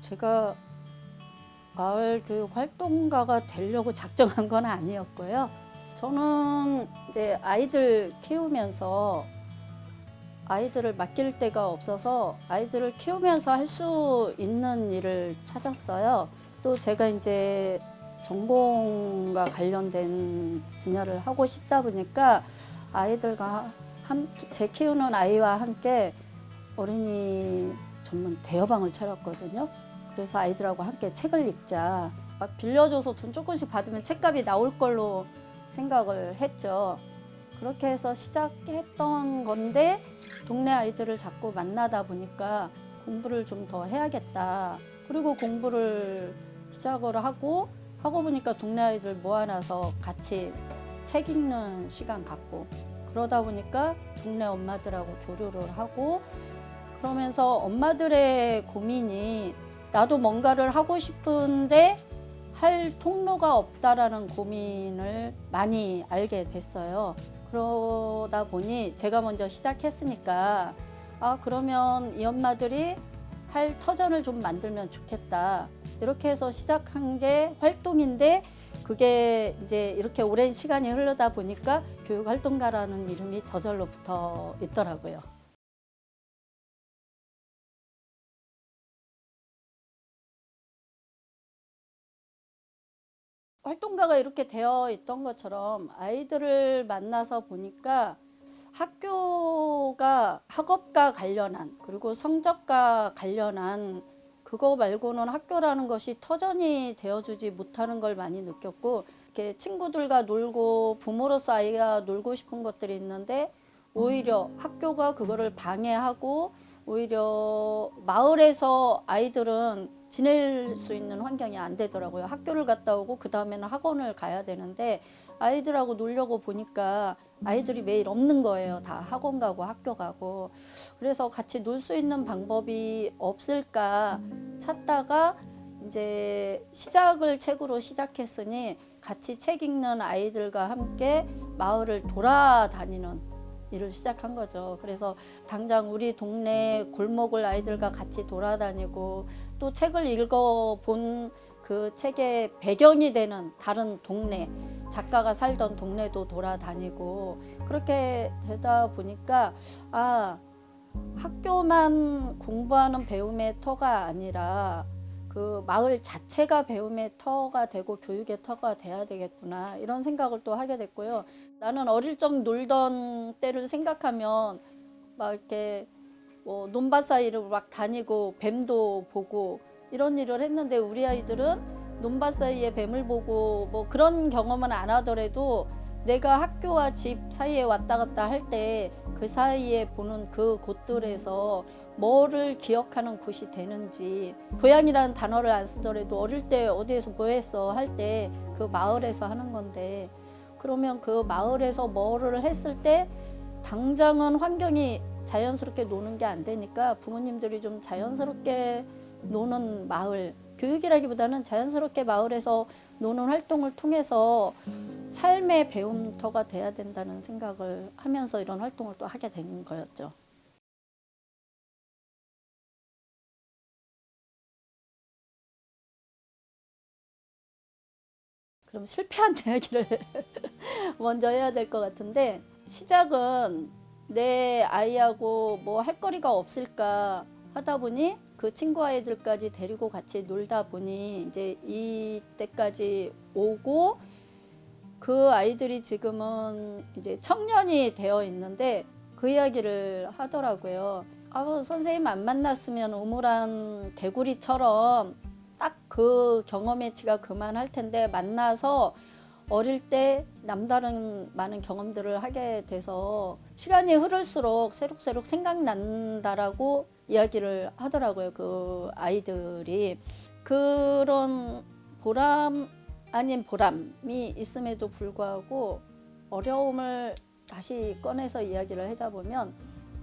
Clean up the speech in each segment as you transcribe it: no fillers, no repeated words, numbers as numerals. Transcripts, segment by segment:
제가 마을 교육 활동가가 되려고 작정한 건 아니었고요. 저는 이제 아이들 키우면서 아이들을 맡길 데가 없어서 아이들을 키우면서 할 수 있는 일을 찾았어요. 또 제가 이제 전공과 관련된 분야를 하고 싶다 보니까 아이들과 제 키우는 아이와 함께 어린이 전문 대여방을 차렸거든요. 그래서 아이들하고 함께 책을 읽자. 막 빌려줘서 돈 조금씩 받으면 책값이 나올 걸로 생각을 했죠. 그렇게 해서 시작했던 건데 동네 아이들을 자꾸 만나다 보니까 공부를 좀 더 해야겠다. 그리고 공부를 시작을 하고 보니까 동네 아이들 모아놔서 같이 책 읽는 시간 갖고 그러다 보니까 동네 엄마들하고 교류를 하고 그러면서 엄마들의 고민이 나도 뭔가를 하고 싶은데 할 통로가 없다라는 고민을 많이 알게 됐어요. 그러다 보니 제가 먼저 시작했으니까 그러면 이 엄마들이 할 터전을 좀 만들면 좋겠다. 이렇게 해서 시작한 게 활동인데 그게 이제 이렇게 오랜 시간이 흐르다 보니까 교육활동가라는 이름이 저절로 붙어 있더라고요. 활동가가 이렇게 되어 있던 것처럼 아이들을 만나서 보니까 학교가 학업과 관련한 그리고 성적과 관련한 그거 말고는 학교라는 것이 터전이 되어주지 못하는 걸 많이 느꼈고 이렇게 친구들과 놀고 부모로서 아이가 놀고 싶은 것들이 있는데 오히려 학교가 그거를 방해하고 오히려 마을에서 아이들은 지낼 수 있는 환경이 안 되더라고요. 학교를 갔다 오고 그 다음에는 학원을 가야 되는데 아이들하고 놀려고 보니까 아이들이 매일 없는 거예요. 다 학원 가고 학교 가고. 그래서 같이 놀 수 있는 방법이 없을까 찾다가 이제 시작을 책으로 시작했으니 같이 책 읽는 아이들과 함께 마을을 돌아다니는 일을 시작한 거죠. 그래서 당장 우리 동네 골목을 아이들과 같이 돌아다니고 또 책을 읽어본 그 책의 배경이 되는 다른 동네, 작가가 살던 동네도 돌아다니고 그렇게 되다 보니까 학교만 공부하는 배움의 터가 아니라 그 마을 자체가 배움의 터가 되고 교육의 터가 돼야 되겠구나 이런 생각을 또 하게 됐고요. 나는 어릴 적 놀던 때를 생각하면 막 이렇게 뭐 논밭 사이를 막 다니고 뱀도 보고 이런 일을 했는데 우리 아이들은 논밭 사이에 뱀을 보고 뭐 그런 경험은 안 하더라도 내가 학교와 집 사이에 왔다 갔다 할 때 그 사이에 보는 그 곳들에서 뭐를 기억하는 곳이 되는지 고향이라는 단어를 안 쓰더라도 어릴 때 어디에서 뭐 했어 할 때 그 마을에서 하는 건데 그러면 그 마을에서 뭐를 했을 때 당장은 환경이 자연스럽게 노는 게 안 되니까 부모님들이 좀 자연스럽게 노는 마을 교육이라기보다는 자연스럽게 마을에서 노는 활동을 통해서 삶의 배움터가 돼야 된다는 생각을 하면서 이런 활동을 또 하게 된 거였죠. 그럼 실패한 이야기를 먼저 해야 될 것 같은데 시작은 내 아이하고 뭐 할 거리가 없을까 하다 보니 그 친구 아이들까지 데리고 같이 놀다 보니 이제 이때까지 오고 그 아이들이 지금은 이제 청년이 되어 있는데 그 이야기를 하더라고요. 선생님 안 만났으면 우물안 개구리처럼 딱 그 경험치가 그만할 텐데 만나서 어릴 때 남다른 많은 경험들을 하게 돼서 시간이 흐를수록 새록새록 생각난다라고 이야기를 하더라고요. 그 아이들이. 그런 보람 아닌 보람이 있음에도 불구하고 어려움을 다시 꺼내서 이야기를 하자보면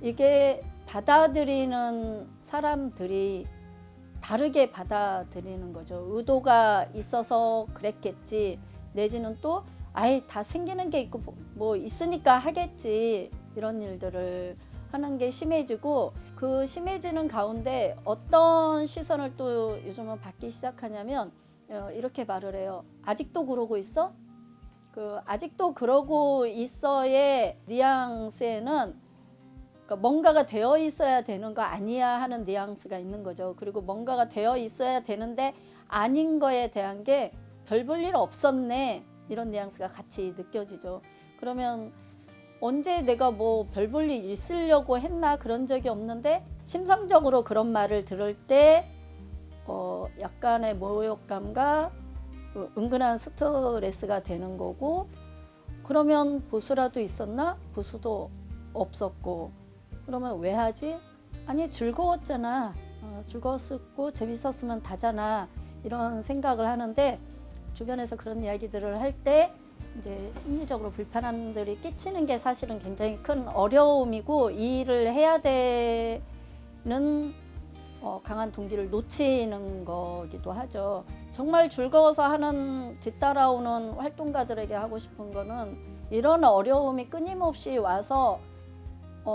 이게 받아들이는 사람들이 다르게 받아들이는 거죠. 의도가 있어서 그랬겠지 내지는 또 아예 다 생기는 게 있고 뭐 있으니까 하겠지 이런 일들을 하는 게 심해지고 그 심해지는 가운데 어떤 시선을 또 요즘은 받기 시작하냐면 이렇게 말을 해요. 아직도 그러고 있어? 그 아직도 그러고 있어의 뉘앙스에는 그러니까 뭔가가 되어 있어야 되는 거 아니야 하는 뉘앙스가 있는 거죠. 그리고 뭔가가 되어 있어야 되는데 아닌 거에 대한 게 별 볼 일 없었네 이런 뉘앙스가 같이 느껴지죠. 그러면 언제 내가 뭐 별 볼 일 있으려고 했나 그런 적이 없는데 심성적으로 그런 말을 들을 때 약간의 모욕감과 은근한 스트레스가 되는 거고 그러면 보수라도 있었나? 보수도 없었고 그러면 왜 하지? 아니 즐거웠잖아. 즐거웠고 재밌었으면 다잖아. 이런 생각을 하는데 주변에서 그런 이야기들을 할 때 이제 심리적으로 불편함들이 끼치는 게 사실은 굉장히 큰 어려움이고 이 일을 해야 되는 강한 동기를 놓치는 거기도 하죠. 정말 즐거워서 하는 뒤따라오는 활동가들에게 하고 싶은 거는 이런 어려움이 끊임없이 와서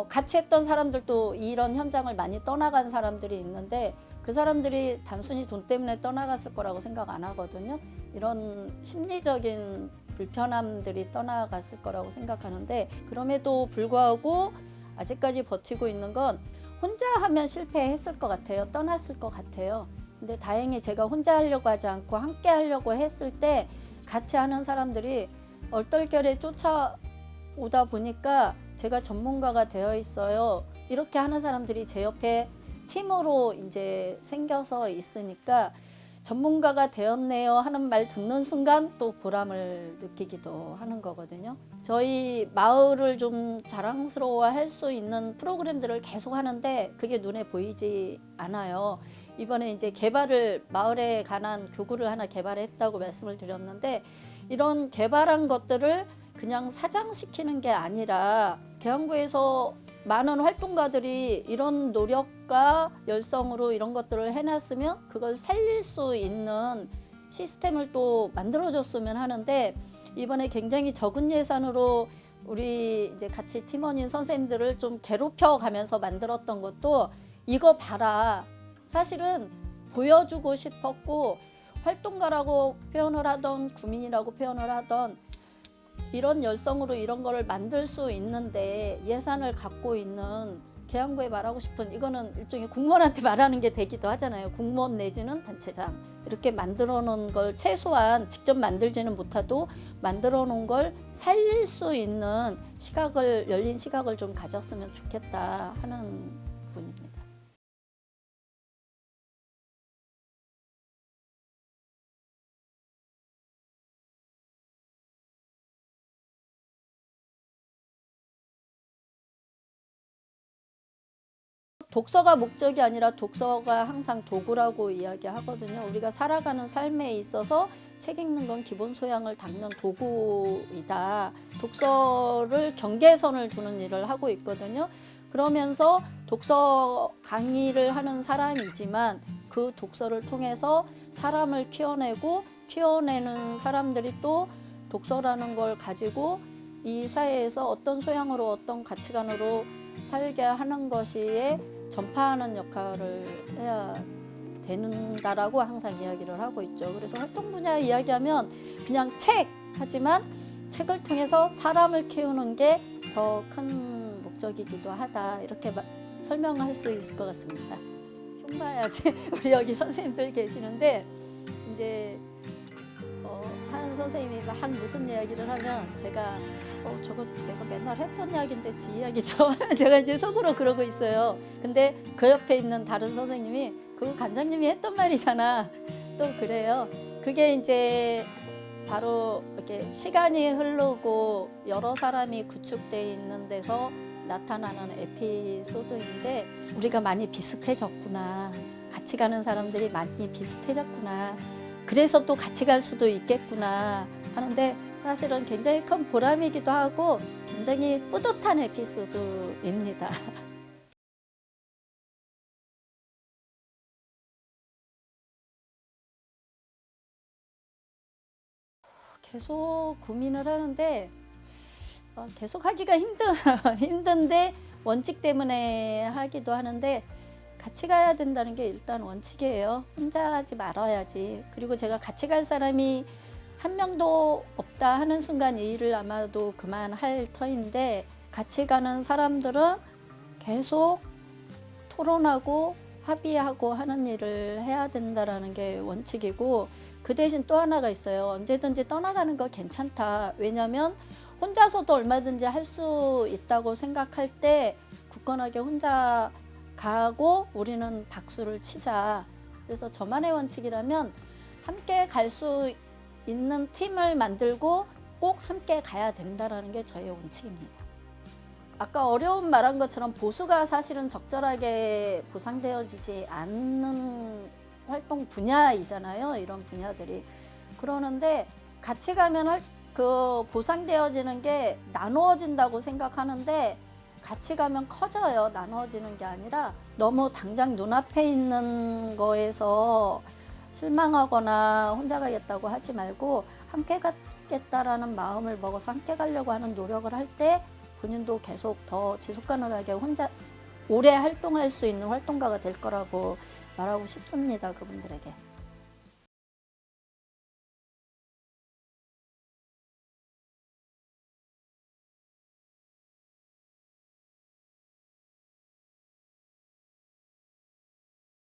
같이 했던 사람들도 이런 현장을 많이 떠나간 사람들이 있는데 그 사람들이 단순히 돈 때문에 떠나갔을 거라고 생각 안 하거든요. 이런 심리적인 불편함들이 떠나갔을 거라고 생각하는데 그럼에도 불구하고 아직까지 버티고 있는 건 혼자 하면 실패했을 것 같아요. 떠났을 것 같아요. 근데 다행히 제가 혼자 하려고 하지 않고 함께 하려고 했을 때 같이 하는 사람들이 얼떨결에 쫓아오다 보니까 제가 전문가가 되어 있어요. 이렇게 하는 사람들이 제 옆에 팀으로 이제 생겨서 있으니까 전문가가 되었네요 하는 말 듣는 순간 또 보람을 느끼기도 하는 거거든요. 저희 마을을 좀 자랑스러워할 수 있는 프로그램들을 계속 하는데 그게 눈에 보이지 않아요. 이번에 이제 마을에 관한 교구를 하나 개발했다고 말씀을 드렸는데 이런 개발한 것들을 그냥 사장시키는 게 아니라 계양구에서 많은 활동가들이 이런 노력과 열성으로 이런 것들을 해놨으면 그걸 살릴 수 있는 시스템을 또 만들어줬으면 하는데 이번에 굉장히 적은 예산으로 우리 이제 같이 팀원인 선생님들을 좀 괴롭혀 가면서 만들었던 것도 이거 봐라. 사실은 보여주고 싶었고 활동가라고 표현을 하던 구민이라고 표현을 하던 이런 열성으로 이런 거를 만들 수 있는데 예산을 갖고 있는 계양구에 말하고 싶은 이거는 일종의 공무원한테 말하는 게 되기도 하잖아요. 공무원 내지는 단체장 이렇게 만들어 놓은 걸 최소한 직접 만들지는 못해도 만들어 놓은 걸 살릴 수 있는 열린 시각을 좀 가졌으면 좋겠다 하는 부분입니다. 독서가 목적이 아니라 독서가 항상 도구라고 이야기하거든요. 우리가 살아가는 삶에 있어서 책 읽는 건 기본 소양을 닦는 도구이다. 독서를 경계선을 두는 일을 하고 있거든요. 그러면서 독서 강의를 하는 사람이지만 그 독서를 통해서 사람을 키워내는 사람들이 또 독서라는 걸 가지고 이 사회에서 어떤 소양으로 어떤 가치관으로 살게 하는 것이 전파하는 역할을 해야 된다라고 항상 이야기를 하고 있죠. 그래서 활동 분야 이야기하면 그냥 책 하지만 책을 통해서 사람을 키우는 게 더 큰 목적이기도 하다 이렇게 설명할 수 있을 것 같습니다. 흉 봐야지 우리 여기 선생님들 계시는데 이제 한 선생님이 막 무슨 이야기를 하면 제가 저거 내가 맨날 했던 이야기인데 지 이야기죠. 제가 이제 속으로 그러고 있어요. 근데 그 옆에 있는 다른 선생님이 그거 관장님이 했던 말이잖아. 또 그래요. 그게 이제 바로 이렇게 시간이 흐르고 여러 사람이 구축돼 있는 데서 나타나는 에피소드인데 우리가 많이 비슷해졌구나. 같이 가는 사람들이 많이 비슷해졌구나. 그래서 또 같이 갈 수도 있겠구나 하는데 사실은 굉장히 큰 보람이기도 하고 굉장히 뿌듯한 에피소드입니다. 계속 고민을 하는데 계속 하기가 힘든데 원칙 때문에 하기도 하는데 같이 가야 된다는 게 일단 원칙이에요. 혼자 하지 말아야지. 그리고 제가 같이 갈 사람이 한 명도 없다 하는 순간 이 일을 아마도 그만할 터인데 같이 가는 사람들은 계속 토론하고 합의하고 하는 일을 해야 된다라는 게 원칙이고 그 대신 또 하나가 있어요. 언제든지 떠나가는 거 괜찮다. 왜냐하면 혼자서도 얼마든지 할 수 있다고 생각할 때 굳건하게 혼자 가고 우리는 박수를 치자. 그래서 저만의 원칙이라면 함께 갈 수 있는 팀을 만들고 꼭 함께 가야 된다라는 게 저의 원칙입니다. 아까 어려운 말한 것처럼 보수가 사실은 적절하게 보상되어지지 않는 활동 분야이잖아요. 이런 분야들이. 그러는데 같이 가면 그 보상되어지는 게 나누어진다고 생각하는데 같이 가면 커져요. 나누어지는 게 아니라 너무 당장 눈앞에 있는 거에서 실망하거나 혼자 가겠다고 하지 말고 함께 가겠다라는 마음을 먹어서 함께 가려고 하는 노력을 할 때 본인도 계속 더 지속 가능하게 혼자 오래 활동할 수 있는 활동가가 될 거라고 말하고 싶습니다. 그분들에게.